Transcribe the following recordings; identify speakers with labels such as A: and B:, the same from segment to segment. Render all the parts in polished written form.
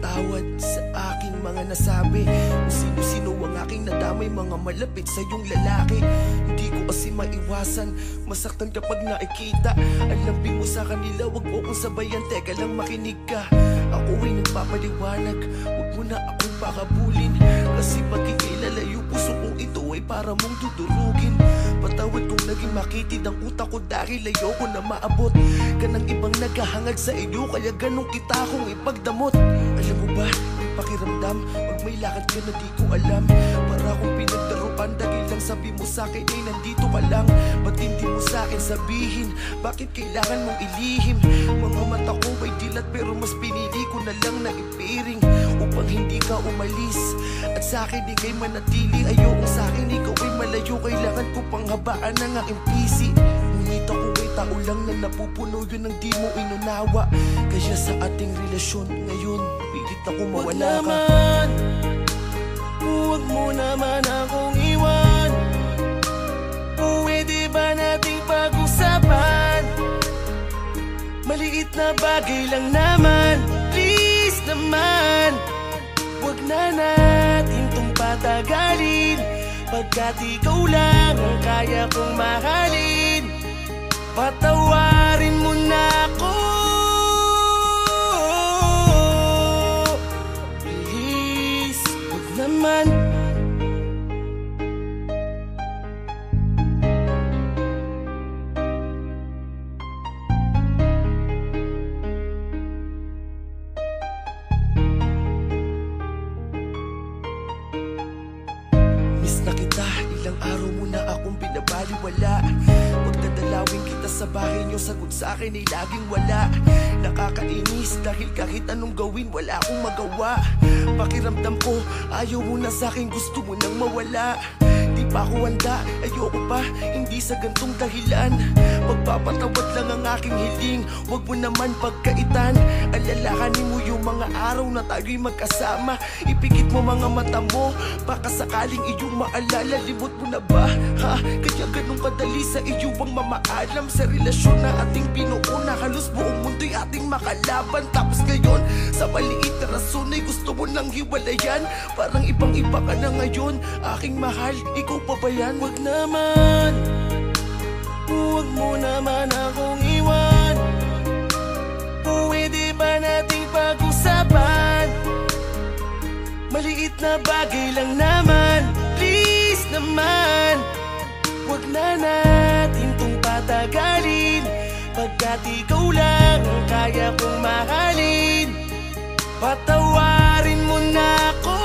A: magpatawad sa aking mga nasabi. Kung sino-sino ang aking nadamay, mga malapit sa iyong lalaki. Hindi ko kasi maiwasan masaktan kapag nakikita. Ang lambing mo sa kanila, wag mo kong sabayan. Teka lang, makinig ka. Ako ay nagpapaliwanag, wag mo na akong pakabulin. Kasi pagkikay lalayo, puso kong ito ay para mong dudurugin. Patawad kung naging makitid ang utak ko dahil ayoko na maabot ka ng ibang naghahangad sa iyo. Kaya ganun kita kong ipagdamot. Alam mo ba, yung pakiramdam pag may lakad ka na di ko alam. Para akong pinagdaruan dahil lang sabi mo sa'kin ay nandito ka lang. Ba't hindi mo sa'kin sabihin, bakit kailangan mong ilihim? Mga mata ko ay dilat pero mas pinili ko na lang na ipiring upang hindi ka umalis at sa'kin ikay manatili. Ayokong sa'kin ikaw ay malayo, kailangan ko pang habaan ng aking pisi. Ngunit ako ay tao lang na napupuno, yun ang di mo inunawa. Kaya sa ating relasyon ngayon, pilit ako mawala ka.
B: Huwag mo naman akong iwan. Pwede ba nating pag-usapan? Maliit na bagay lang naman, please naman. Huwag na natin tong patagalin, pagkat ikaw lang ang kaya kong mahalin. Patawarin mo na ako, please. Huwag naman.
A: Miss na kita, ilang araw mo na akong binabaliwala. Pagdadalawin kita sa bahay niyo, sagot sa akin ay laging wala. Nakakainis dahil kahit anong gawin wala akong magawa. Pakiramdam ko, ayaw mo na sa'kin, gusto mo nang mawala. Di pa ako handa, ayoko pa, hindi sa gantong dahilan. Magpapatawad lang ang aking hiling, wag mo naman pagkaitan. Alalahanin mo yung mga araw na tayo'y magkasama. Ipikit mo mga mata mo, baka sakaling iyong maalala. Limot mo na ba, ha? Kaya ganun kadali sa iyo ang mamaalam sa relasyon na ating pinuuna. Halos buong mundo'y ating makalaban. Tapos ngayon, sa maliit na rason ay gusto mo nang hiwalayan. Parang ibang-iba ka na ngayon, aking mahal, ikaw pa ba yan?
B: Huwag naman, huwag mo naman akong iwan. Pwede ba nating pag-usapan? Maliit na bagay lang naman, please naman. Huwag na natin tong patagalin, pagkat ikaw lang ang kaya kong mahalin. Patawarin mo na ako,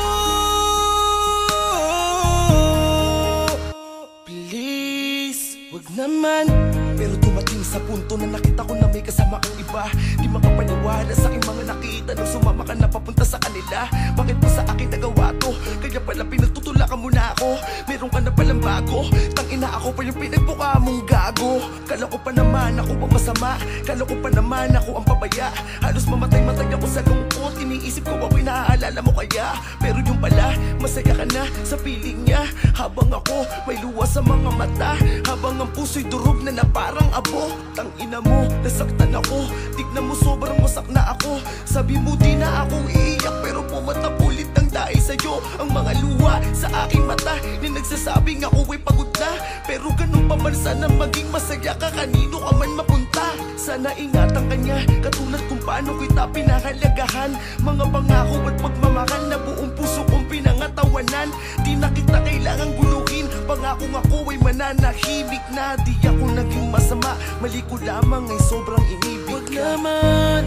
B: please. Huwag naman.
A: Pero dumating sa punto na nakita ko na may kasama kang iba. Di makapaniwala sa aking mga nakita nang sumama ka na papunta sa kanila. Bakit mo sa akin nagawa to? Kaya pala pinagtutulakan mo na ako. Meron ka na palang bago, tangina ako pa yung pinagbuka mong gago. Kala ko pa naman ako ang masama, kala ko pa naman ako ang pabaya. Halos mamatay-matay ako sa lungkot, iniisip ko ako'y naaalala mo kaya. Pero yung pala, masaya ka na sa piling niya. Habang ako may luwa sa mga mata, habang ang puso'y durog na parang abo. Tangina mo, nasaktan ako, tignan mo sobrang wasak na ako. Sabi mo di na akong iiyak, pero pumatapulit ng dahil sa'yo ang mga luha sa aking mata na nagsasabing ako ay pagod na. Pero ganun pa man, sana maging masaya ka kanino ka man mapunta. Sana ingatan ka niya, katulad kung paano kita pinahalagahan. Mga pangako at pagmamahal na buong puso kong pinangatawanan. Di na kita kailangang guluhin, pangakong ako ay mananahimik na. Di ako naging masama, mali ko lamang ay sobrang inibig ka.
B: Huwag naman,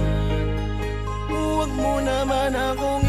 B: huwag mo naman akong